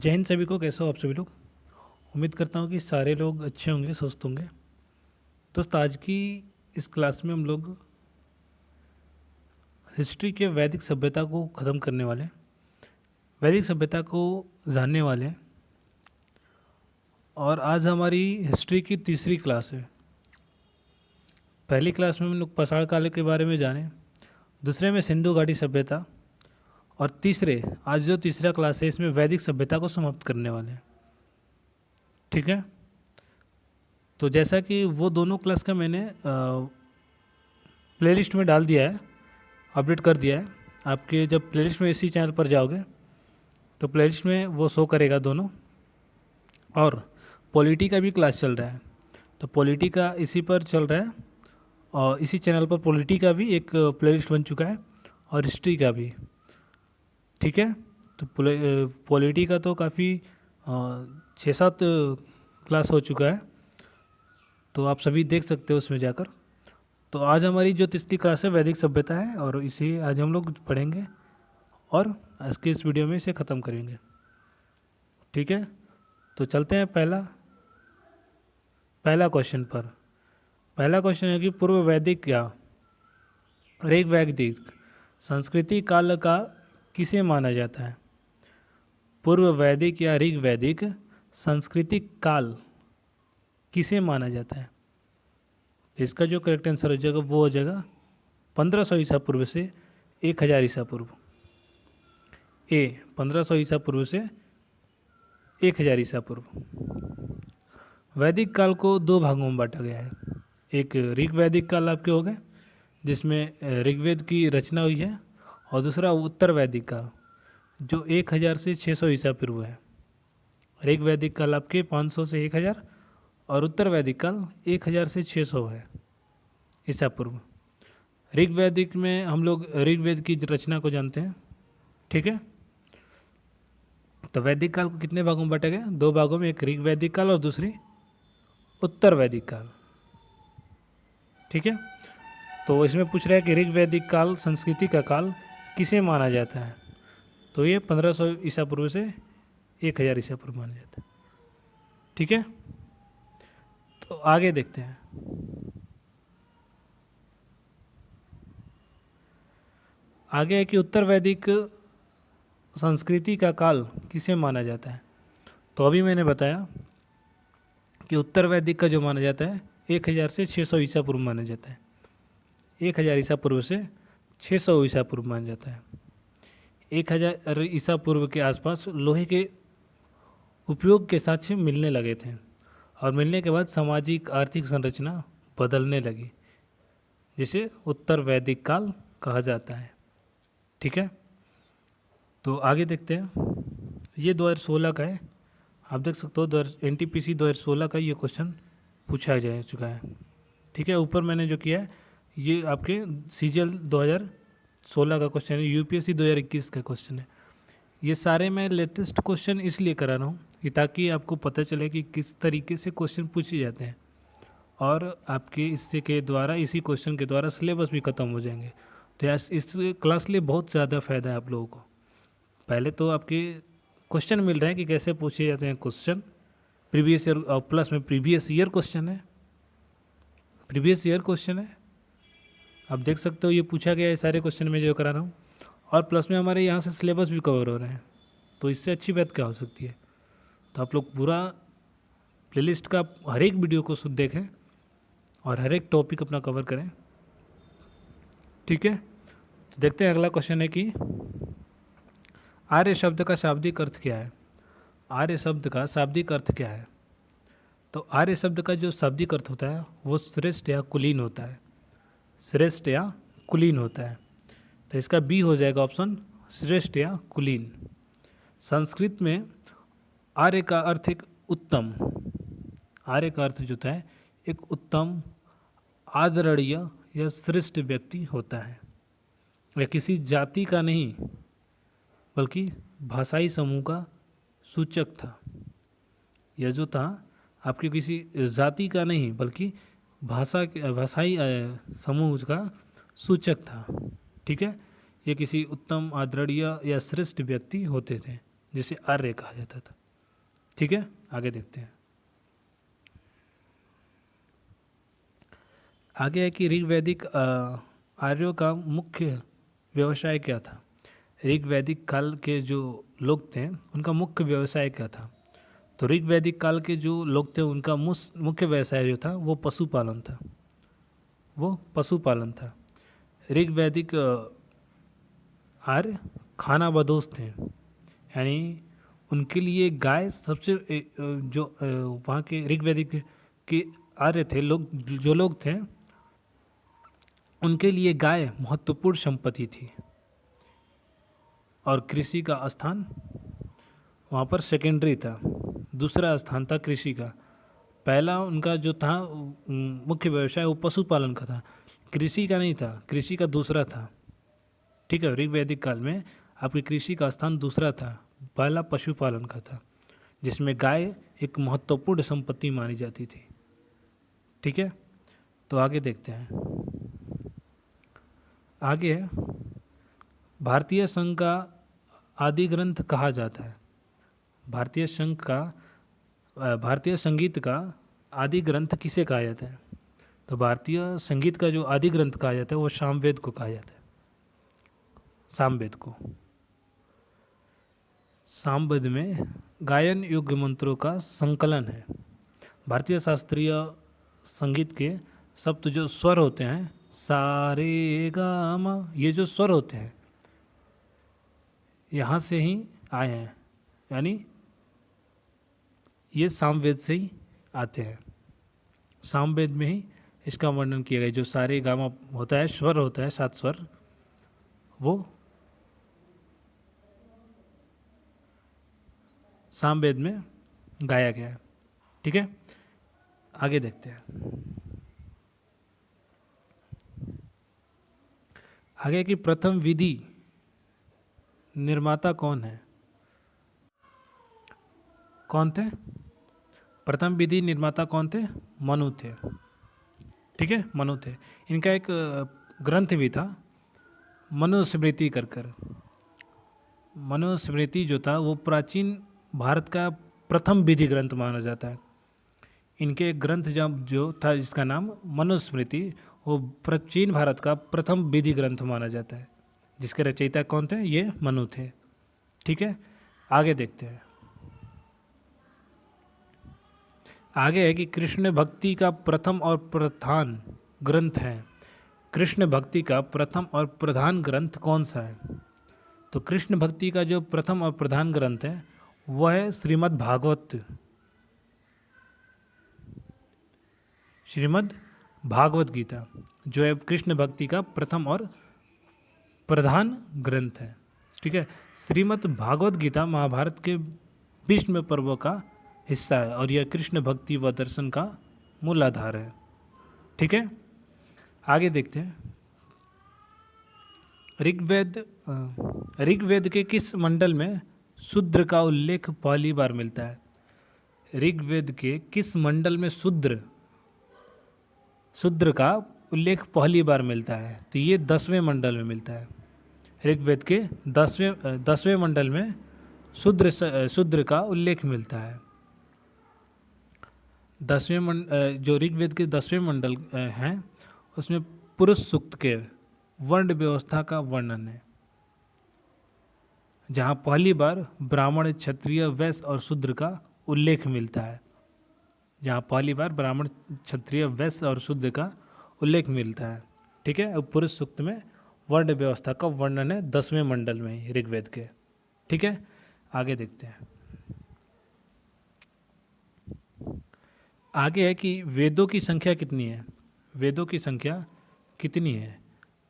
जय हिंद सभी को। कैसे हो आप सभी लोग? उम्मीद करता हूँ कि सारे लोग अच्छे होंगे, स्वस्थ होंगे। दोस्त, आज की इस क्लास में हम लोग हिस्ट्री के वैदिक सभ्यता को ख़त्म करने वाले हैं, वैदिक सभ्यता को जानने वाले हैं। और आज हमारी हिस्ट्री की तीसरी क्लास है। पहली क्लास में हम लोग पाषाण काल के बारे में जाने, दूसरे में सिंधु घाटी सभ्यता, और तीसरे आज जो तीसरा क्लास है इसमें वैदिक सभ्यता को समाप्त करने वाले हैं। ठीक है, तो जैसा कि वो दोनों क्लास का मैंने प्लेलिस्ट में डाल दिया है, अपडेट कर दिया है। आपके जब प्लेलिस्ट में इसी चैनल पर जाओगे तो प्लेलिस्ट में वो शो करेगा दोनों। और पॉलिटी का भी क्लास चल रहा है, तो पॉलिटी का इसी पर चल रहा है, और इसी चैनल पर पॉलिटी का भी एक प्लेलिस्ट बन चुका है और हिस्ट्री का भी। ठीक है, तो पॉलिटी का तो काफ़ी 6-7 क्लास हो चुका है, तो आप सभी देख सकते हो उसमें जाकर। तो आज हमारी जो तीसरी क्लास है वैदिक सभ्यता है, और इसे आज हम लोग पढ़ेंगे और आज के इस वीडियो में इसे ख़त्म करेंगे। ठीक है, तो चलते हैं पहला क्वेश्चन पर। पहला क्वेश्चन है कि पूर्व वैदिक या ऋग वैदिक संस्कृति काल का किसे माना जाता है? पूर्व वैदिक या ऋग वैदिक सांस्कृतिक काल किसे माना जाता है? इसका जो करेक्ट आंसर हो जाएगा वो हो जाएगा 1500 ईसा पूर्व से 1000 ईसा पूर्व। ए 1500 ईसा पूर्व से 1000 ईसा पूर्व। वैदिक काल को दो भागों में बांटा गया है। एक ऋग वैदिक काल आपके हो गए, जिसमें ऋग्वेद की रचना हुई है, और दूसरा उत्तर वैदिक काल जो 1000 से 600 ईसा पूर्व है। ऋग वैदिक काल आपके 500 से 1000, और उत्तर वैदिक काल 1000 से 600 है ईसा पूर्व। ऋग वैदिक में हम लोग ऋग्वेद की रचना को जानते हैं। ठीक है, तो वैदिक काल को कितने भागों में बांटा गया? दो भागों में, एक ऋग वैदिक काल और दूसरी उत्तर वैदिक काल। ठीक है, तो इसमें पूछ रहा है कि ऋग वैदिक काल संस्कृति का काल किसे माना जाता है? तो ये 1500 ईसा पूर्व से 1000 ईसा पूर्व माना जाता है। ठीक है, तो आगे देखते हैं। आगे है कि उत्तर वैदिक संस्कृति का काल किसे माना जाता है? तो अभी मैंने बताया कि उत्तर वैदिक का जो माना जाता है 1000 से 600 ईसा पूर्व माना जाता है। 1000 ईसा पूर्व से 600 ईसा पूर्व माना जाता है। 1000 ईसा पूर्व के आसपास लोहे के उपयोग के साक्ष्य मिलने लगे थे, और मिलने के बाद सामाजिक आर्थिक संरचना बदलने लगी, जिसे उत्तर वैदिक काल कहा जाता है। ठीक है, तो आगे देखते हैं। ये 2016 का है, आप देख सकते हो। NTPC 2016 का ये क्वेश्चन पूछा जा चुका है। ठीक है, ऊपर मैंने जो किया है ये आपके CGL 2016 का क्वेश्चन है, UPSC 2021 का क्वेश्चन है। ये सारे मैं लेटेस्ट क्वेश्चन इसलिए करा रहा हूँ कि ताकि आपको पता चले कि किस तरीके से क्वेश्चन पूछे जाते हैं, और आपके इससे के द्वारा, इसी क्वेश्चन के द्वारा सिलेबस भी ख़त्म हो जाएंगे। तो यार इस क्लास लिए बहुत ज़्यादा फ़ायदा है आप लोगों को। पहले तो आपके क्वेश्चन मिल रहे हैं कि कैसे पूछे जाते हैं क्वेश्चन प्रीवियस ईयर, और प्लस में प्रीवियस ईयर क्वेश्चन है, प्रीवियस ईयर क्वेश्चन है। आप देख सकते हो ये पूछा गया है सारे क्वेश्चन में जो करा रहा हूँ, और प्लस में हमारे यहाँ से सिलेबस भी कवर हो रहे हैं। तो इससे अच्छी बात क्या हो सकती है? तो आप लोग पूरा प्लेलिस्ट का हर एक वीडियो को शुद्ध देखें और हर एक टॉपिक अपना कवर करें। ठीक है, तो देखते हैं अगला क्वेश्चन है कि आर्य शब्द का शाब्दिक अर्थ क्या है? आर्य शब्द का शाब्दिक अर्थ क्या है? तो आर्य शब्द का जो शाब्दिक अर्थ होता है वो श्रेष्ठ या कुलीन होता है। श्रेष्ठ या कुलीन होता है, तो इसका बी हो जाएगा ऑप्शन, श्रेष्ठ या कुलीन। संस्कृत में आर्य का अर्थ एक उत्तम, आर्य का अर्थ जो होता है एक उत्तम, आदरणीय या श्रेष्ठ व्यक्ति होता है। यह किसी जाति का नहीं बल्कि भाषाई समूह का सूचक था। यह जो था आपके किसी जाति का नहीं बल्कि भाषाई समूह का सूचक था। ठीक है, ये किसी उत्तम, आदरणीय या श्रेष्ठ व्यक्ति होते थे। जिसे आर्य कहा जाता था। ठीक है, आगे देखते हैं। आगे है कि ऋग्वैदिक आर्यों का मुख्य व्यवसाय क्या था। ऋग्वैदिक काल के जो लोग थे उनका मुख्य व्यवसाय क्या था। तो ऋग्वैदिक काल के जो लोग थे उनका मुख्य व्यवसाय जो था वो पशुपालन था। वो पशुपालन था। ऋग्वैदिक आर्य खानाबदोश थे, यानी उनके लिए गाय सबसे जो वहाँ के ऋग्वैदिक के आर्य थे लोग, जो लोग थे उनके लिए गाय महत्वपूर्ण संपत्ति थी और कृषि का स्थान वहाँ पर सेकेंडरी था। दूसरा स्थान था कृषि का। पहला उनका जो था मुख्य व्यवसाय वो पशुपालन का था, कृषि का नहीं था, कृषि का दूसरा था। ठीक है, ऋग्वैदिक काल में आपकी कृषि का स्थान दूसरा था, पहला पशुपालन का था, जिसमें गाय एक महत्वपूर्ण संपत्ति मानी जाती थी। ठीक है, तो आगे देखते हैं। आगे है भारतीय संघ का आदि ग्रंथ कहा जाता है। भारतीय संघ का भारतीय संगीत का आदि ग्रंथ किसे कहा जाता है। तो भारतीय संगीत का जो आदि ग्रंथ कहा जाता है वो सामवेद को कहा जाता है। सामवेद को। सामवेद में गायन योग्य मंत्रों का संकलन है। भारतीय शास्त्रीय संगीत के सप्त जो स्वर होते हैं, सा रे गा मा, ये जो स्वर होते हैं यहाँ से ही आए हैं, यानी ये सामवेद से ही आते हैं। सामवेद में ही इसका वर्णन किया गया। जो सारे गामा होता है, स्वर होता है, 7 स्वर, वो सामवेद में गाया गया है। ठीक है, आगे देखते हैं। आगे की प्रथम विधि निर्माता कौन है। कौन थे प्रथम विधि निर्माता? कौन थे? मनु थे। ठीक है, मनु थे। इनका एक ग्रंथ भी था मनुस्मृति कर। मनुस्मृति जो था वो प्राचीन भारत का प्रथम विधि ग्रंथ माना जाता है। इनके एक ग्रंथ जो था जिसका नाम मनुस्मृति, वो प्राचीन भारत का प्रथम विधि ग्रंथ माना जाता है, जिसके रचयिता कौन थे? ये मनु थे। ठीक है, आगे देखते हैं। आगे है कि कृष्ण भक्ति का प्रथम और प्रधान ग्रंथ है। कृष्ण भक्ति का प्रथम और प्रधान ग्रंथ कौन सा है। तो कृष्ण भक्ति का जो प्रथम और प्रधान ग्रंथ है वह है श्रीमद् भागवत। श्रीमद् भागवत गीता जो है कृष्ण भक्ति का प्रथम और प्रधान ग्रंथ है। ठीक है, श्रीमद् भागवत गीता महाभारत के भीष्म पर्व का हिस्सा है और यह कृष्ण भक्ति व दर्शन का मूल आधार है। ठीक है, आगे देखते हैं। ऋग्वेद के किस मंडल में शूद्र का उल्लेख पहली बार मिलता है। ऋग्वेद के किस मंडल में शूद्र का उल्लेख पहली बार मिलता है। तो ये 10वें मंडल में मिलता है। ऋग्वेद के 10वें मंडल में शूद्र का उल्लेख मिलता है। जो ऋग्वेद के 10वें मंडल हैं उसमें पुरुष सूक्त के वर्ण व्यवस्था का वर्णन है, जहाँ पहली बार ब्राह्मण, क्षत्रिय, वैश्य और शूद्र का उल्लेख मिलता है। जहाँ पहली बार ब्राह्मण, क्षत्रिय, वैश्य और शूद्र का उल्लेख मिलता है। ठीक है, अब पुरुष सूक्त में वर्ण व्यवस्था का वर्णन है 10वें मंडल में ऋग्वेद के। ठीक है, आगे देखते हैं। आगे है कि वेदों की संख्या कितनी है। वेदों की संख्या कितनी है।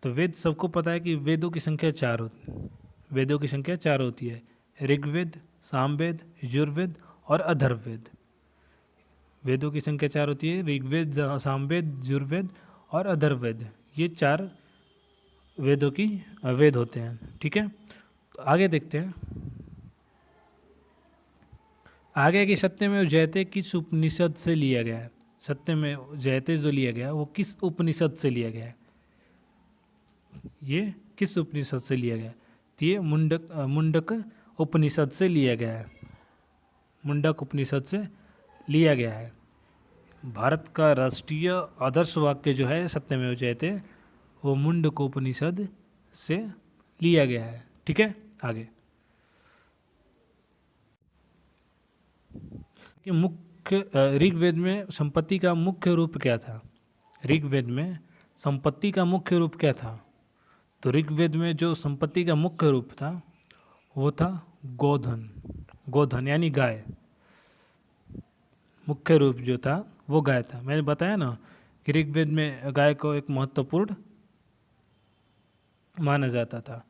तो वेद सबको पता है कि वेदों की संख्या 4 होती है। वेदों की संख्या 4 होती है, ऋग्वेद, सामवेद, यजुर्वेद और अथर्ववेद। वेदों की संख्या 4 होती है, ऋग्वेद, सामवेद, यजुर्वेद और अथर्ववेद। ये 4 वेदों की वेद होते हैं। ठीक है, तो आगे देखते हैं। आगे की सत्यमेव जयते किस उपनिषद से लिया गया है। सत्यमेव जयते जो लिया गया वो किस उपनिषद से लिया गया है। ये किस उपनिषद से लिया गया। तो ये मुंडक उपनिषद से लिया गया है, मुंडक उपनिषद से लिया गया है। भारत का राष्ट्रीय आदर्श वाक्य जो है सत्यमेव जयते, वो मुंडक उपनिषद से लिया गया है। ठीक है, आगे कि मुख्य ऋग्वेद में संपत्ति का मुख्य रूप क्या था? ऋग्वेद में संपत्ति का मुख्य रूप क्या था? तो ऋग्वेद में जो संपत्ति का मुख्य रूप था वो था गोधन। गोधन यानी गाय, मुख्य रूप जो था वो गाय था। मैंने बताया ना कि ऋग्वेद में गाय को एक महत्वपूर्ण माना जाता था।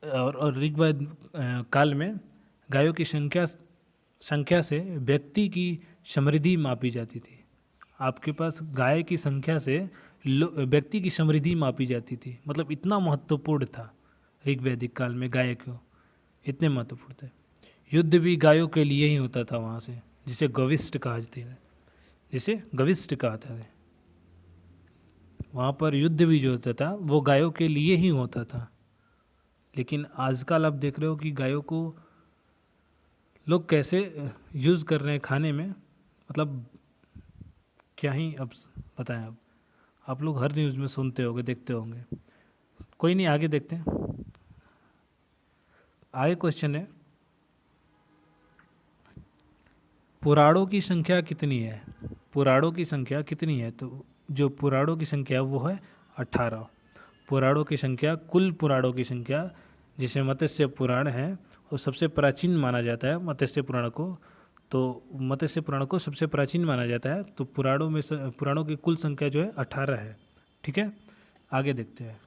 और ऋग्वेद काल में गायों की संख्या से व्यक्ति की समृद्धि मापी जाती थी। आपके पास गाय की संख्या से व्यक्ति की समृद्धि मापी जाती थी। मतलब इतना महत्वपूर्ण था ऋग्वैदिक काल में गाय को, इतने महत्वपूर्ण थे। युद्ध भी गायों के लिए ही होता था वहाँ से, जिसे गविष्ट कहा जाता है, जिसे गविष्ट कहते थे। वहाँ पर युद्ध भी जो होता था वो गायों के लिए ही होता था। लेकिन आजकल आप देख रहे हो कि गायों को लोग कैसे यूज़ कर रहे हैं खाने में, मतलब क्या ही अब बताएं। अब आप लोग हर न्यूज़ में सुनते होंगे, देखते होंगे। कोई नहीं, आगे देखते हैं। आगे क्वेश्चन है, पुराणों की संख्या कितनी है? पुराणों की संख्या कितनी है? तो जो पुराणों की संख्या वो है 18। पुराणों की संख्या, कुल पुराणों की संख्या, जिसे मत्स्य पुराण है वो सबसे प्राचीन माना जाता है। मत्स्य पुराण को, तो मत्स्य पुराण को सबसे प्राचीन माना जाता है। तो पुराणों की कुल संख्या जो है 18 है। ठीक है, आगे देखते हैं।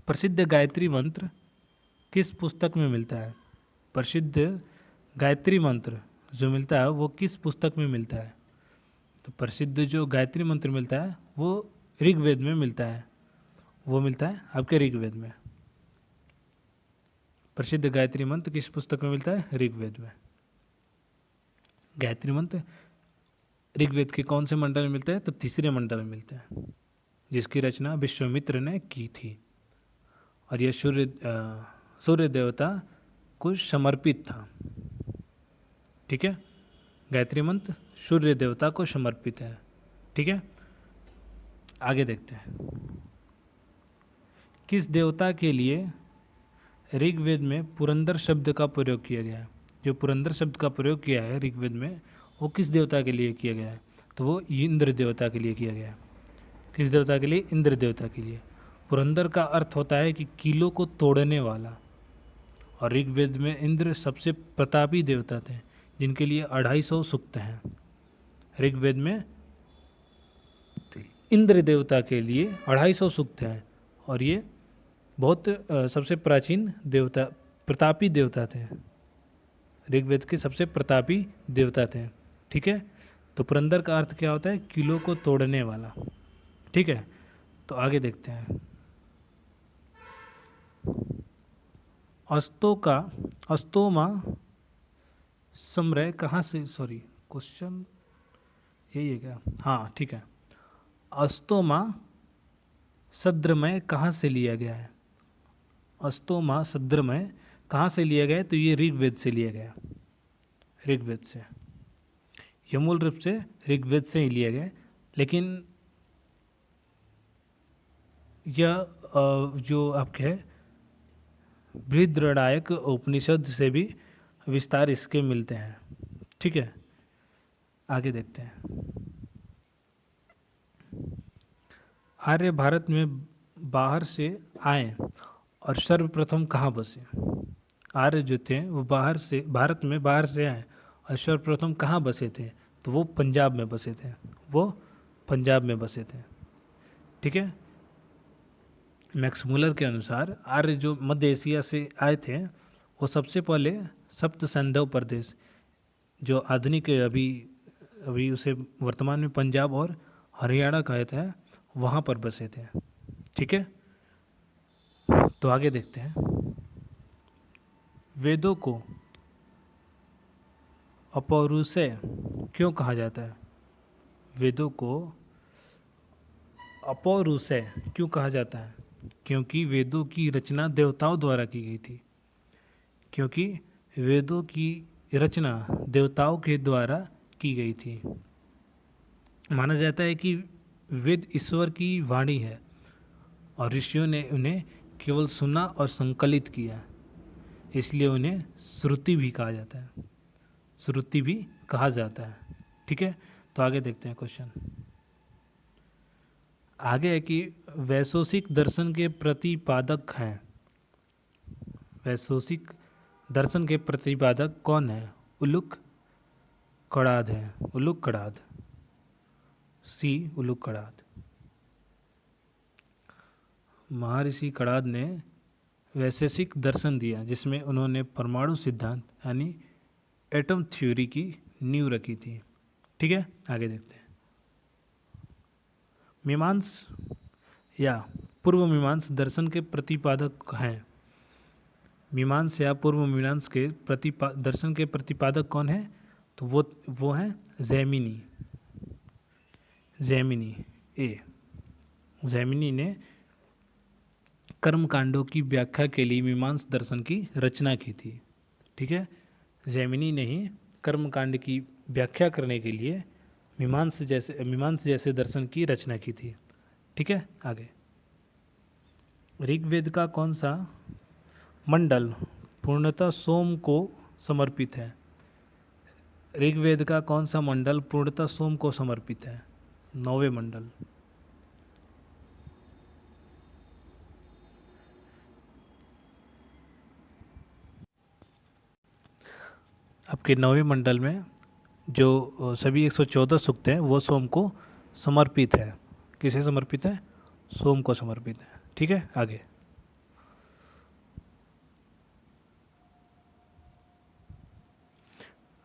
प्रसिद्ध गायत्री मंत्र किस पुस्तक में मिलता है? प्रसिद्ध गायत्री मंत्र जो मिलता है वो किस पुस्तक में मिलता है? तो प्रसिद्ध जो गायत्री मंत्र मिलता है वो ऋग्वेद में मिलता है। वो मिलता है आपके ऋग्वेद में। प्रसिद्ध गायत्री मंत्र किस पुस्तक में मिलता है? ऋग्वेद में। गायत्री मंत्र ऋग्वेद के कौन से मंडल में मिलता है? तो तीसरे मंडल में मिलता है, जिसकी रचना विश्वामित्र ने की थी। और यह सूर्य देवता को समर्पित था। ठीक है, गायत्री मंत्र सूर्य देवता को समर्पित है। ठीक है, आगे देखते हैं। किस देवता के लिए ऋग्वेद में पुरंदर शब्द का प्रयोग किया गया है? जो पुरंदर शब्द का प्रयोग किया है ऋग्वेद में, वो किस देवता के लिए किया गया है? तो वो इंद्र देवता के लिए किया गया है। किस देवता के लिए? इंद्र देवता के लिए। पुरंदर का अर्थ होता है कि कीलों को तोड़ने वाला। और ऋग्वेद में इंद्र सबसे प्रतापी देवता थे, जिनके लिए 250 सूक्त हैं। ऋग्वेद में इंद्र देवता के लिए 250 सूक्त हैं। और ये बहुत सबसे प्राचीन देवता, प्रतापी देवता थे। ऋग्वेद के सबसे प्रतापी देवता थे। ठीक है, तो पुरंदर का अर्थ क्या होता है? कीलों को तोड़ने वाला। ठीक है, तो आगे देखते हैं। अस्तोमा समरय कहाँ से, सॉरी क्वेश्चन यही है क्या? हाँ ठीक है। अस्तोमा सद्रमय कहाँ से लिया गया है? अस्तोमा सद्रमय कहाँ से लिया गया है? तो ये ऋग्वेद से लिया गया। ऋग्वेद से, ये मूल रूप से ऋग्वेद से ही लिया गया। लेकिन यह जो आपके है बृहद्रणायक उपनिषद से भी विस्तार इसके मिलते हैं। ठीक है, आगे देखते हैं। आर्य भारत में बाहर से आए और सर्वप्रथम कहाँ बसे? आर्य जो थे वो भारत में बाहर से आए और सर्वप्रथम कहाँ बसे थे? तो वो पंजाब में बसे थे। वो पंजाब में बसे थे। ठीक है, मैक्स मुलर के अनुसार आर्य जो मध्य एशिया से आए थे वो सबसे पहले सप्त सैंधव प्रदेश, जो आधुनिक अभी उसे वर्तमान में पंजाब और हरियाणा कहते हैं, वहाँ पर बसे थे। ठीक है, तो आगे देखते हैं। वेदों को अपौरुषेय क्यों कहा जाता है? वेदों को अपौरुषेय क्यों कहा जाता है? क्योंकि वेदों की रचना देवताओं द्वारा की गई थी। क्योंकि वेदों की रचना देवताओं के द्वारा की गई थी। माना जाता है कि वेद ईश्वर की वाणी है और ऋषियों ने उन्हें केवल सुना और संकलित किया, इसलिए उन्हें श्रुति भी कहा जाता है। श्रुति भी कहा जाता है। ठीक है, तो आगे देखते हैं क्वेश्चन। आगे है कि वैशेषिक दर्शन के प्रतिपादक हैं। वैशेषिक दर्शन के प्रतिपादक कौन है? उलुक कड़ाद है। उलुक कड़ाद, सी उलुक कड़ाद। महर्षि कड़ाद ने वैशेषिक दर्शन दिया जिसमें उन्होंने परमाणु सिद्धांत यानी एटम थ्योरी की नींव रखी थी। ठीक है, आगे देखते हैं। मीमांस या पूर्व मीमांस दर्शन के प्रतिपादक हैं। मीमांस या पूर्व मीमांस के दर्शन के प्रतिपादक कौन है? तो वो हैं जैमिनी। जैमिनी ए। जैमिनी ने कर्म कांडों की व्याख्या के लिए मीमांस दर्शन की रचना की थी। ठीक है, जैमिनी ने ही कर्म कांड की व्याख्या करने के लिए मीमांस जैसे दर्शन की रचना की थी। ठीक है, आगे। ऋग्वेद का कौन सा मंडल पूर्णतः सोम को समर्पित है? ऋग्वेद का कौन सा मंडल पूर्णतः सोम को समर्पित है? 9वें मंडल। आपके 9वें मंडल में जो सभी 114 सूक्त हैं वो सोम को समर्पित है। किसे समर्पित है? सोम को समर्पित है। ठीक है, आगे।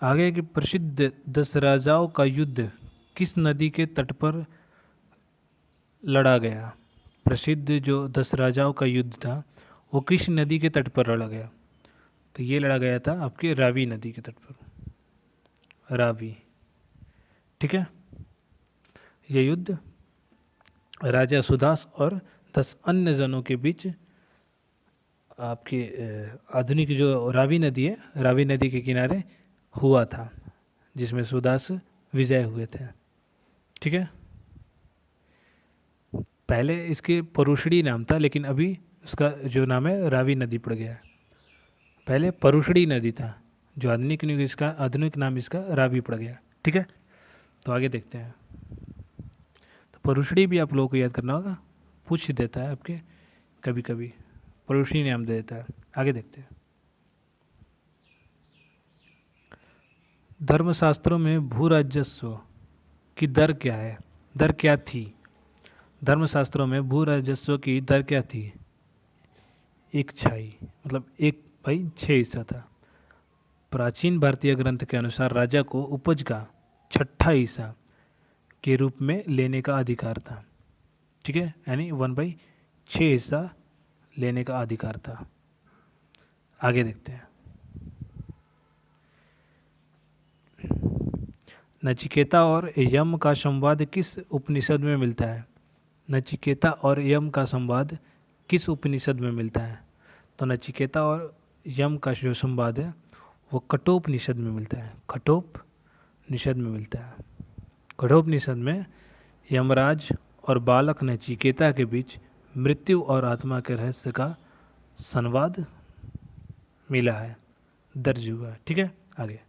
आगे की प्रसिद्ध 10 राजाओं का युद्ध किस नदी के तट पर लड़ा गया? प्रसिद्ध जो 10 राजाओं का युद्ध था वो किस नदी के तट पर लड़ा गया? तो ये लड़ा गया था आपके रावी नदी के तट पर। रावी। ठीक है, ये युद्ध राजा सुदास और 10 अन्य जनों के बीच आपके आधुनिक जो रावी नदी है, रावी नदी के किनारे हुआ था, जिसमें सुदास विजय हुए थे। ठीक है, पहले इसके परुषड़ी नाम था, लेकिन अभी उसका जो नाम है रावी नदी पड़ गया है। पहले परुषड़ी नदी था, जो आधुनिक नाम इसका रावी पड़ गया। ठीक है, तो आगे देखते हैं। तो परुषड़ी भी आप लोगों को याद करना होगा, पूछ देता है आपके कभी कभी, परुषड़ी नाम दे देता है। आगे देखते हैं। धर्मशास्त्रों में भू राजस्व की दर क्या है? दर क्या थी? धर्मशास्त्रों में भू राजस्व की दर क्या थी? 1/6, मतलब 1/6 हिस्सा था। प्राचीन भारतीय ग्रंथ के अनुसार राजा को उपज का 6ठा हिस्सा के रूप में लेने का अधिकार था। ठीक है, यानी 1/6 हिस्सा लेने का अधिकार था। आगे देखते हैं। नचिकेता और यम का संवाद किस उपनिषद में मिलता है? नचिकेता और यम का संवाद किस उपनिषद में मिलता है? तो नचिकेता और यम का जो संवाद है वो कठोपनिषद में मिलता है। कठोपनिषद में मिलता है। कठोपनिषद में यमराज और बालक नचिकेता के बीच मृत्यु और आत्मा के रहस्य का संवाद मिला है, दर्ज हुआ है। ठीक है, आगे।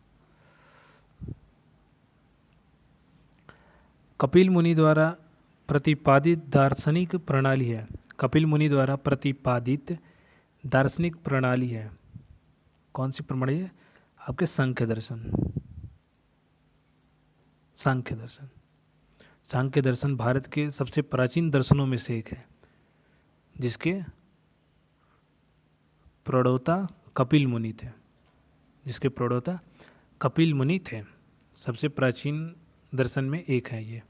कपिल मुनि द्वारा प्रतिपादित दार्शनिक प्रणाली है। कपिल मुनि द्वारा प्रतिपादित दार्शनिक प्रणाली है, कौन सी प्रणाली है? आपके सांख्य दर्शन। सांख्य दर्शन। सांख्य दर्शन भारत के सबसे प्राचीन दर्शनों में से एक है, जिसके प्रणेता कपिल मुनि थे। जिसके प्रणेता कपिल मुनि थे। सबसे प्राचीन दर्शन में एक है ये।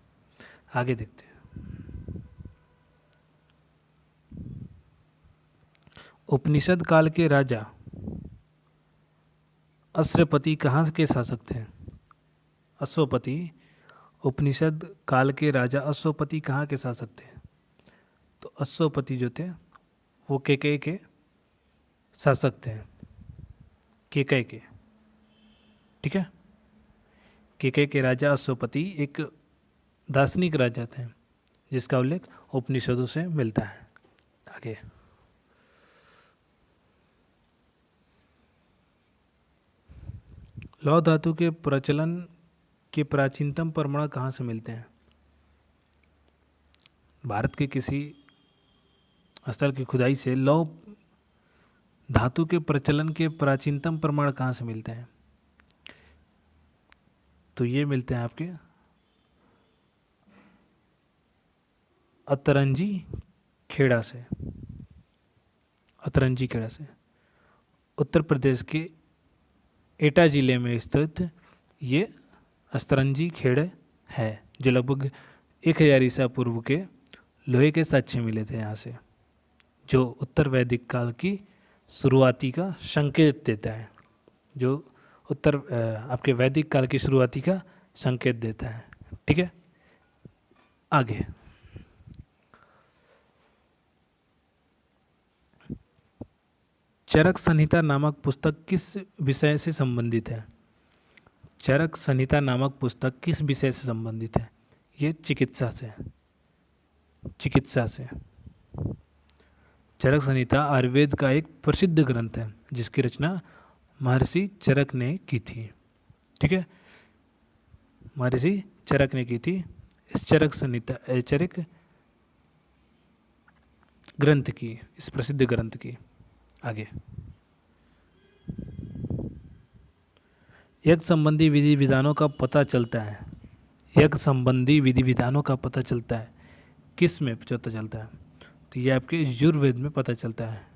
आगे देखते हैं। उपनिषद काल के राजा अश्वपति कहाँ के शासक थे? अश्वपति। उपनिषद काल के राजा अश्वपति कहाँ के शासक थे? तो अश्वपति जो थे वो केकय के शासक थे, केकय के। ठीक है, केकय के राजा अश्वपति एक दार्शनिक राजा थे जिसका उल्लेख उपनिषदों से मिलता है। आगे, लौह धातु के प्रचलन के प्राचीनतम प्रमाण कहाँ से मिलते हैं? भारत के किसी स्थल की खुदाई से लौह धातु के प्रचलन के प्राचीनतम प्रमाण कहाँ से मिलते हैं? तो ये मिलते हैं आपके अतरंजी खेड़ा से। अतरंजी खेड़ा से उत्तर प्रदेश के एटा जिले में स्थित ये अतरंजी खेड़ा है, जो लगभग 1000 ईसा पूर्व के लोहे के साक्ष्य मिले थे यहाँ से, जो उत्तर वैदिक काल की शुरुआती का संकेत देता है, जो उत्तर आपके वैदिक काल की शुरुआती का संकेत देता है। ठीक है, आगे, चरक संहिता नामक पुस्तक किस विषय से संबंधित है? चरक संहिता नामक पुस्तक किस विषय से संबंधित है? ये चिकित्सा से। चिकित्सा से चरक संहिता आयुर्वेद का एक प्रसिद्ध ग्रंथ है जिसकी रचना महर्षि चरक ने की थी। ठीक है, महर्षि चरक ने की थी। इस चरक संहिता, चरक ग्रंथ की, इस प्रसिद्ध ग्रंथ की। आगे, यज्ञ संबंधी विधि विधानों का पता चलता है। यज्ञ संबंधी विधि विधानों का पता चलता है किस में पता चलता है? तो ये आपके यजुर्वेद में पता चलता है।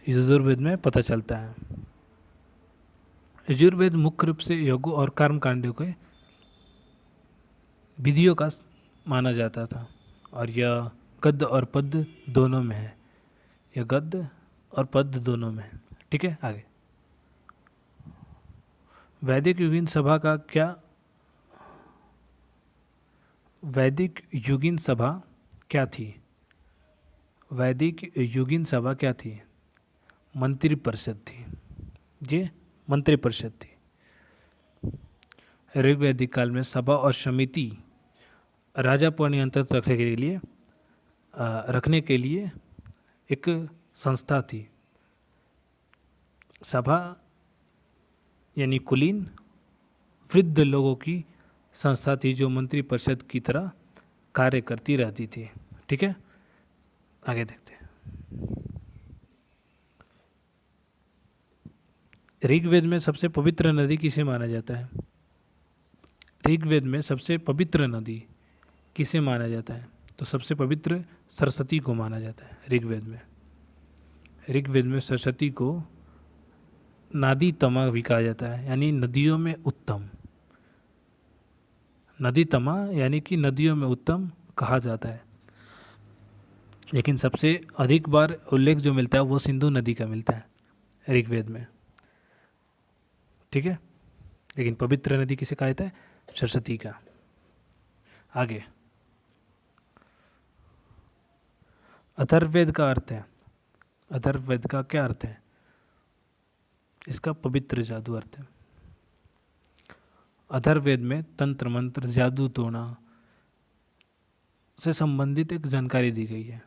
यजुर्वेद में पता चलता है। यजुर्वेद मुख्य रूप से योग और कर्म कांडों के विधियों का माना जाता था, और यह गद्य और पद्य दोनों में है। यह गद्य और पद्य दोनों में है। ठीक है, आगे, वैदिक युगीन सभा का क्या, वैदिक युगीन सभा क्या थी? वैदिक युगीन सभा क्या थी? मंत्री परिषद थी। जी, मंत्री परिषद थी। ऋग्वैदिक काल में सभा और समिति राजा पर नियंत्रण रखने के लिए एक संस्था थी। सभा यानी कुलीन वृद्ध लोगों की संस्था थी जो मंत्री परिषद की तरह कार्य करती रहती थी। ठीक है, आगे देखते हैं। ऋग्वेद में सबसे पवित्र नदी किसे माना जाता है? ऋग्वेद में सबसे पवित्र नदी किसे माना जाता है? तो सबसे पवित्र सरस्वती को माना जाता है ऋग्वेद में। ऋग्वेद में सरस्वती को नादी तमा भी कहा जाता है, यानी नदियों में उत्तम। नदी तमा यानी कि नदियों में उत्तम कहा जाता है। लेकिन सबसे अधिक बार उल्लेख जो मिलता है वो सिंधु नदी का मिलता है ऋग्वेद में। ठीक है, लेकिन पवित्र नदी किसे कहा जाता है? सरस्वती का। आगे, अथर्ववेद का अर्थ है। अथर्ववेद का क्या अर्थ है? इसका पवित्र जादू अर्थ है। अथर्ववेद में तंत्र मंत्र जादू टोना से संबंधित एक जानकारी दी गई है।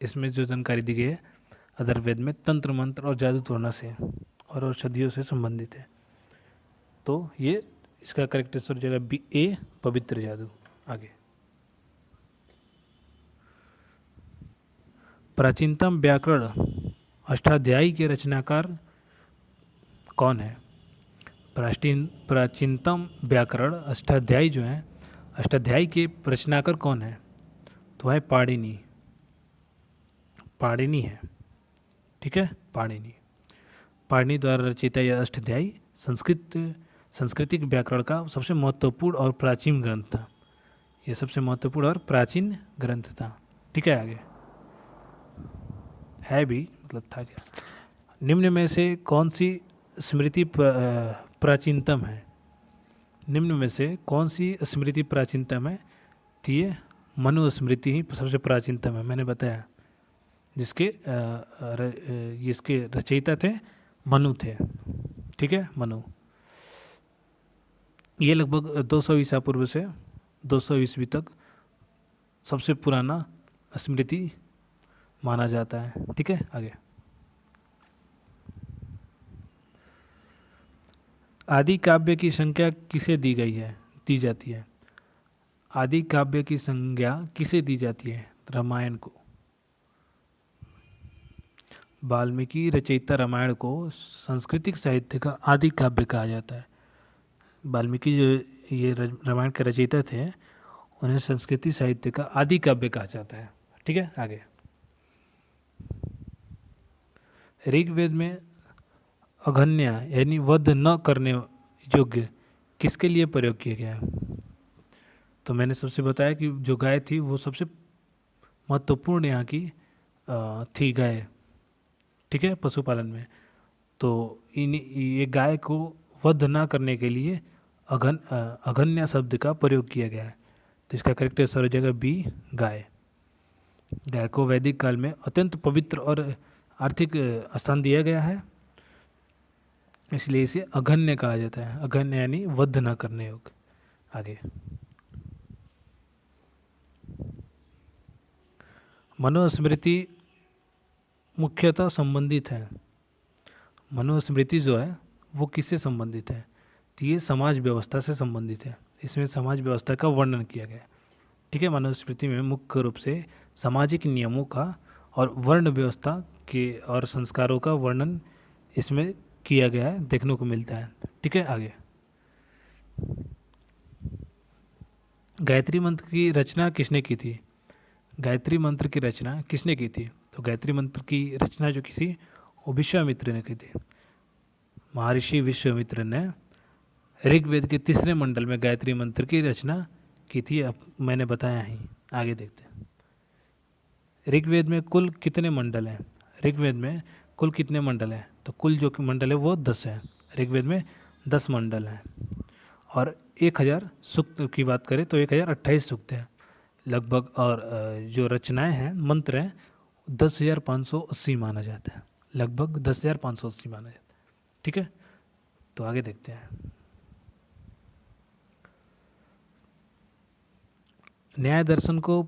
इसमें जो जानकारी दी गई है अथर्ववेद में तंत्र मंत्र और जादू टोना से और औषधियों से संबंधित है। तो ये इसका करेक्ट आंसर हो जाएगा बी, ए, पवित्र जादू। आगे, प्राचीनतम व्याकरण अष्टाध्यायी के रचनाकार कौन है? प्राचीनतम व्याकरण अष्टाध्यायी जो है, अष्टाध्यायी के रचनाकार कौन है? तो है पाणिनि। पाणिनि है। ठीक है, पाणिनि। पाणिनि द्वारा रचित यह अष्टाध्यायी सांस्कृतिक व्याकरण का सबसे महत्वपूर्ण और प्राचीन ग्रंथ था। यह सबसे महत्वपूर्ण और प्राचीन ग्रंथ था। ठीक है, आगे है भी, मतलब था क्या? निम्न में से कौन सी स्मृति प्राचीनतम है? निम्न में से कौन सी स्मृति प्राचीनतम है? तो ये मनु स्मृति ही सबसे प्राचीनतम है। मैंने बताया जिसके इसके रचयिता थे मनु थे। ठीक है, मनु। ये लगभग 200 ईसा पूर्व से 200 ईस्वी तक सबसे पुराना स्मृति माना जाता है। ठीक है, आगे। आदि काव्य की संख्या किसे दी गई है, दी जाती है? आदि काव्य की संज्ञा किसे दी जाती है? रामायण को। वाल्मीकि रचयिता रामायण को सांस्कृतिक साहित्य का आदि काव्य कहा जाता है। वाल्मीकि जो ये रामायण के रचयिता थे, उन्हें संस्कृति साहित्य का आदि काव्य कहा जाता है। ठीक है, आगे। ऋग्वेद में अघन्या यानी वध न करने योग्य किसके लिए प्रयोग किया गया है? तो मैंने सबसे बताया कि जो गाय थी वो सबसे महत्वपूर्ण यहाँ की थी गाय। ठीक है, पशुपालन में। तो ये गाय को वध न करने के लिए अघन्या शब्द का प्रयोग किया गया है। तो इसका करेक्ट आंसर हो जाएगा बी, गाय। गाय को वैदिक काल में अत्यंत पवित्र और आर्थिक स्थान दिया गया है, इसलिए इसे अघन्य कहा जाता है। अघन्य यानी वध न करने योग्य। आगे। मनुस्मृति मुख्यतः संबंधित है। मनुस्मृति जो है वो किससे संबंधित है? तो ये समाज व्यवस्था से संबंधित है। इसमें समाज व्यवस्था का वर्णन किया गया है। ठीक है, मनुस्मृति में मुख्य रूप से सामाजिक नियमों का और वर्ण व्यवस्था के और संस्कारों का वर्णन इसमें किया गया है, देखने को मिलता है। ठीक है, आगे। गायत्री मंत्र की रचना किसने की थी? गायत्री मंत्र की रचना किसने की थी? तो गायत्री मंत्र की रचना जो की थी वो विश्वामित्र ने की थी। महर्षि विश्वामित्र ने ऋग्वेद के 3रे मंडल में गायत्री मंत्र की रचना की थी। अब मैंने बताया ही। आगे देखते हैं। ऋग्वेद में कुल कितने मंडल हैं? ऋग्वेद में कुल कितने मंडल हैं? तो कुल जो मंडल है वो 10 है। ऋग्वेद में 10 मंडल हैं। और 1000 सूक्त की बात करें तो 1028 सूक्त हैं लगभग। और जो रचनाएं हैं, मंत्र हैं, 10,580 माना जाता है। लगभग 10,580 माना जाता है। ठीक है, तो आगे देखते हैं। न्याय दर्शन को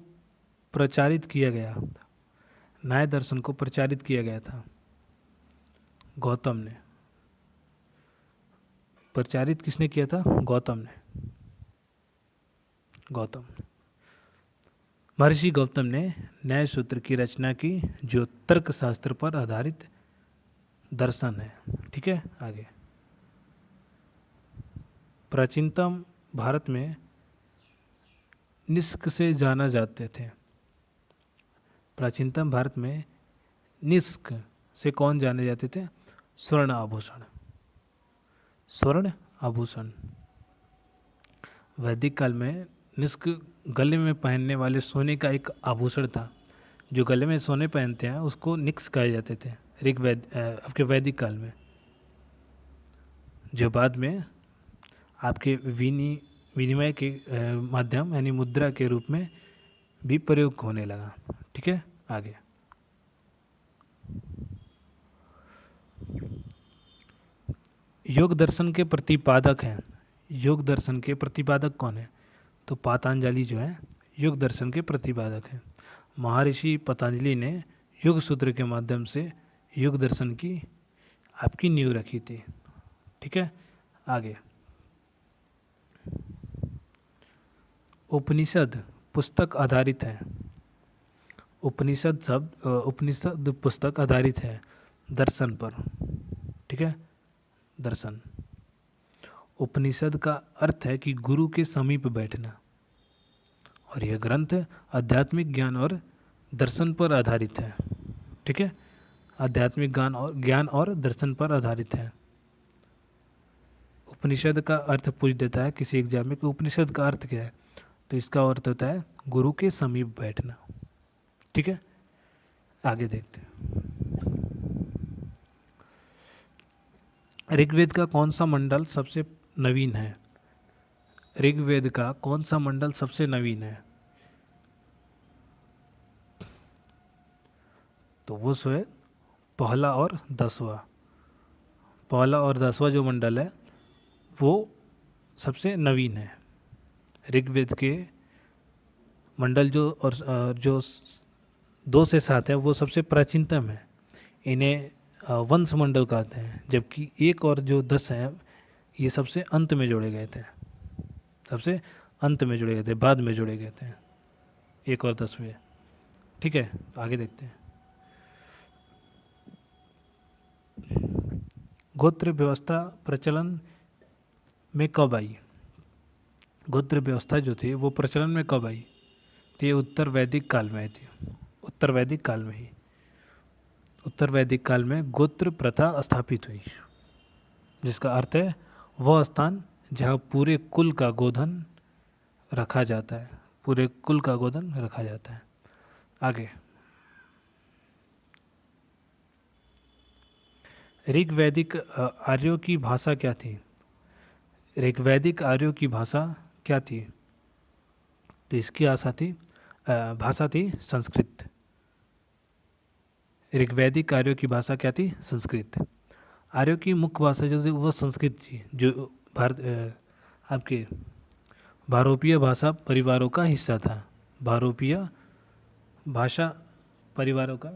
प्रचारित किया गया। न्याय दर्शन को प्रचारित किया गया था गौतम ने। प्रचारित किसने किया था? गौतम ने। गौतम। महर्षि गौतम ने न्याय सूत्र की रचना की, जो तर्क शास्त्र पर आधारित दर्शन है। ठीक है, आगे। प्राचीनतम भारत में निष्क से जाना जाते थे। प्राचीनतम भारत में निष्क से कौन जाने जाते थे? स्वर्ण आभूषण। स्वर्ण आभूषण। वैदिक काल में निष्क गले में पहनने वाले सोने का एक आभूषण था। जो गले में सोने पहनते हैं उसको निक्स कहे जाते थे ऋग्वेद आपके वैदिक काल में, जो बाद में आपके विनिमय के माध्यम यानी मुद्रा के रूप में भी प्रयोग होने लगा। ठीक है, आगे। योग दर्शन के प्रतिपादक हैं। योग दर्शन के प्रतिपादक कौन है? तो पतंजलि जो है योग दर्शन के प्रतिपादक हैं। महर्षि पतंजलि ने योग सूत्र के माध्यम से योग दर्शन की आपकी नींव रखी थी। ठीक है, आगे। उपनिषद पुस्तक आधारित है। उपनिषद पुस्तक आधारित है दर्शन पर। ठीक है, दर्शन। उपनिषद का अर्थ है कि गुरु के समीप बैठना, और यह ग्रंथ आध्यात्मिक ज्ञान और दर्शन पर आधारित है। ठीक है, आध्यात्मिक ज्ञान और दर्शन पर आधारित है। उपनिषद का अर्थ पूछ देता है किसी एग्जाम में कि उपनिषद का अर्थ क्या है, तो इसका अर्थ होता है गुरु के समीप बैठना। ठीक है, आगे देखते हैं। ऋग्वेद का कौन सा मंडल सबसे नवीन है? ऋग्वेद का कौन सा मंडल सबसे नवीन है? तो वो सो है पहला और 10वां। पहला और 10वां जो मंडल है वो सबसे नवीन है। ऋग्वेद के मंडल जो और जो 2 से 7 है वो सबसे प्राचीनतम है। इन्हें वंश मंडल कहते हैं, जबकि 1 और जो 10 है ये सबसे अंत में जोड़े गए थे। सबसे अंत में जोड़े गए थे, बाद में जोड़े गए थे 1 और 10वें। ठीक है, आगे देखते हैं। गोत्र व्यवस्था प्रचलन में कब आई? गोत्र व्यवस्था जो थी वो प्रचलन में कब आई? तो ये उत्तर वैदिक काल में आई थी। उत्तर वैदिक काल में ही, उत्तर वैदिक काल में गोत्र प्रथा स्थापित हुई, जिसका अर्थ है वह स्थान जहाँ पूरे कुल का गोधन रखा जाता है। पूरे कुल का गोधन रखा जाता है। आगे, ऋग्वैदिक आर्यों की भाषा क्या थी? ऋग्वैदिक आर्यों की भाषा क्या थी? तो इसकी भाषा थी संस्कृत। ऋग्वैदिक आर्यों की भाषा क्या थी? संस्कृत। आर्यों की मुख्य भाषा जो थी वो संस्कृत थी, जो आपके भारोपीय भाषा परिवारों का हिस्सा था। भारोपीय भाषा परिवारों का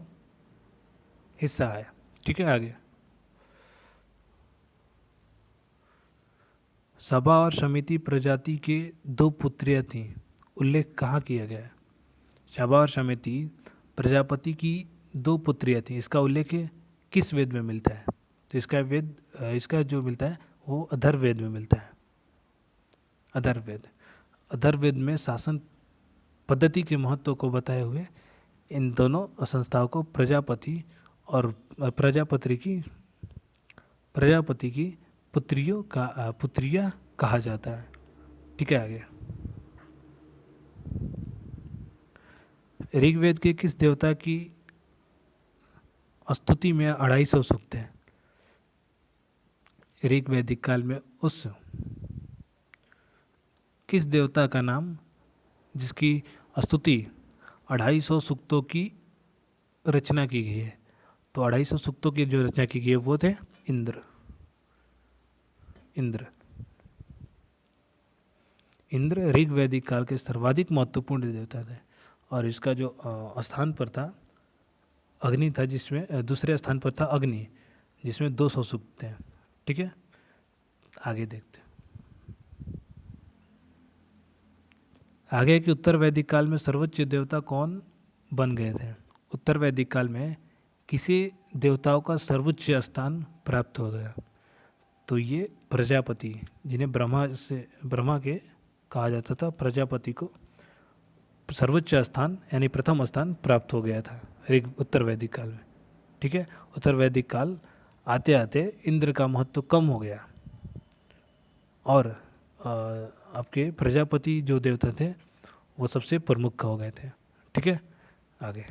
हिस्सा है। ठीक है, आगे, सभा और समिति प्रजाति के 2 पुत्रियां थीं, उल्लेख कहाँ किया गया है? सभा और समिति प्रजापति की 2 पुत्रियां थीं, इसका उल्लेख किस वेद में मिलता है? तो इसका जो मिलता है वो अथर्ववेद में मिलता है। अथर्ववेद। अथर्ववेद में शासन पद्धति के महत्व को बताए हुए इन दोनों संस्थाओं को प्रजापति और प्रजापति की पुत्रियां कहा जाता है। ठीक है, आगे, ऋग्वेद के किस देवता की स्तुति में 250 सूक्त हैं? ऋग्वैदिक काल में उस किस देवता का नाम जिसकी स्तुति 250 सूक्तों की रचना की गई है? तो 250 सूक्तों की जो रचना की गई है वो थे इंद्र। इंद्र ऋग्वैदिक काल के सर्वाधिक महत्वपूर्ण देवता थे। और इसका जो स्थान पर था अग्नि था, जिसमें दूसरे स्थान पर था अग्नि, जिसमें 200 सूक्त हैं। ठीक है, आगे देखते हैं। आगे कि उत्तर वैदिक काल में सर्वोच्च देवता कौन बन गए थे? उत्तर वैदिक काल में किसी देवताओं का सर्वोच्च स्थान प्राप्त हो गया, तो ये प्रजापति, जिन्हें ब्रह्मा के कहा जाता था, प्रजापति को सर्वोच्च स्थान यानी प्रथम स्थान प्राप्त हो गया था उत्तर वैदिक काल में। ठीक है, उत्तर वैदिक काल आते आते इंद्र का महत्व कम हो गया और आपके प्रजापति जो देवता थे वो सबसे प्रमुख हो गए थे। ठीक है, आगे,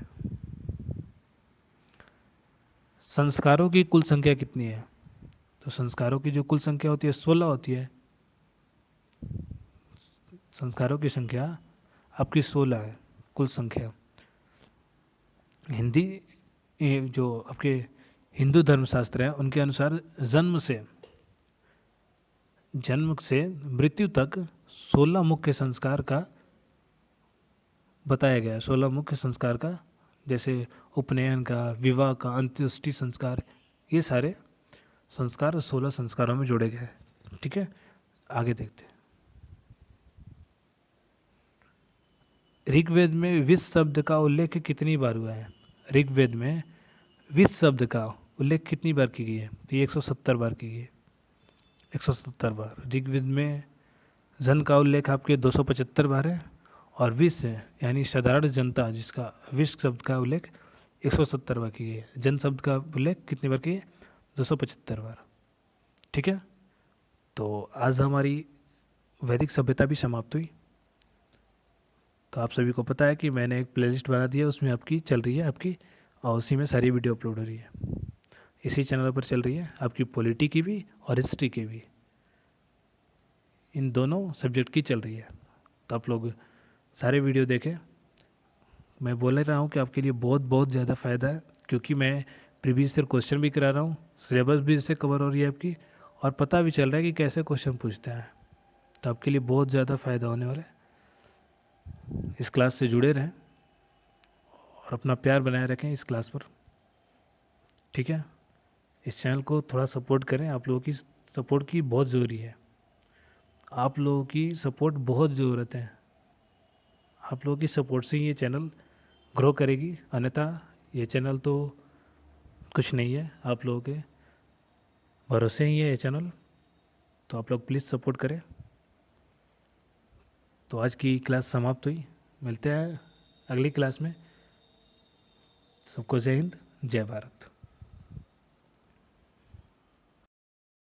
संस्कारों की कुल संख्या कितनी है? तो संस्कारों की जो कुल संख्या होती है 16 होती है। संस्कारों की संख्या आपकी 16 है कुल संख्या। जो आपके हिंदू धर्मशास्त्र हैं उनके अनुसार जन्म से मृत्यु तक 16 मुख्य संस्कार का बताया गया है। 16 मुख्य संस्कार का, जैसे उपनयन का, विवाह का, अंत्येष्टि संस्कार, ये सारे संस्कार 16 संस्कारों में जोड़े गए हैं। ठीक है, आगे देखते हैं। ऋग्वेद में विष शब्द का उल्लेख कितनी बार हुआ है? ऋग्वेद में विष शब्द का उल्लेख कितनी बार की गई है? तो ये 170 बार की गई है। 170 बार। ऋग्वेद में जन का उल्लेख आपके 275 बार है, और विष यानी साधारण जनता, जिसका विष शब्द का उल्लेख 170 बार की गई है। जन शब्द का उल्लेख कितनी बार की है? 275 बार। ठीक है, तो आज हमारी वैदिक सभ्यता भी समाप्त हुई। तो आप सभी को पता है कि मैंने एक प्लेलिस्ट बना दी है, उसमें आपकी चल रही है आपकी, और उसी में सारी वीडियो अपलोड हो रही है। इसी चैनल पर चल रही है आपकी पॉलिटी की भी और हिस्ट्री की भी, इन दोनों सब्जेक्ट की चल रही है। तो आप लोग सारे वीडियो देखें। मैं बोल रहा हूँ कि आपके लिए बहुत बहुत ज़्यादा फ़ायदा है क्योंकि मैं प्रीवियस ईयर क्वेश्चन भी करा रहा हूँ, सिलेबस भी इससे कवर हो रही है आपकी, और पता भी चल रहा है कि कैसे क्वेश्चन पूछते हैं। तो आपके लिए बहुत ज़्यादा फ़ायदा होने वाला है। इस क्लास से जुड़े रहें और अपना प्यार बनाए रखें इस क्लास पर, ठीक है। इस चैनल को थोड़ा सपोर्ट करें, आप लोगों की सपोर्ट की बहुत ज़रूरी है, आप लोगों की सपोर्ट बहुत ज़रूरत है। आप लोगों की सपोर्ट से ही ये चैनल ग्रो करेगी, अन्यथा ये चैनल तो कुछ नहीं है, आप लोगों के भरोसे ही है ये चैनल। तो आप लोग प्लीज़ सपोर्ट करें। तो आज की क्लास समाप्त हुई, मिलते हैं अगली क्लास में। सबको जय हिंद, जय भारत।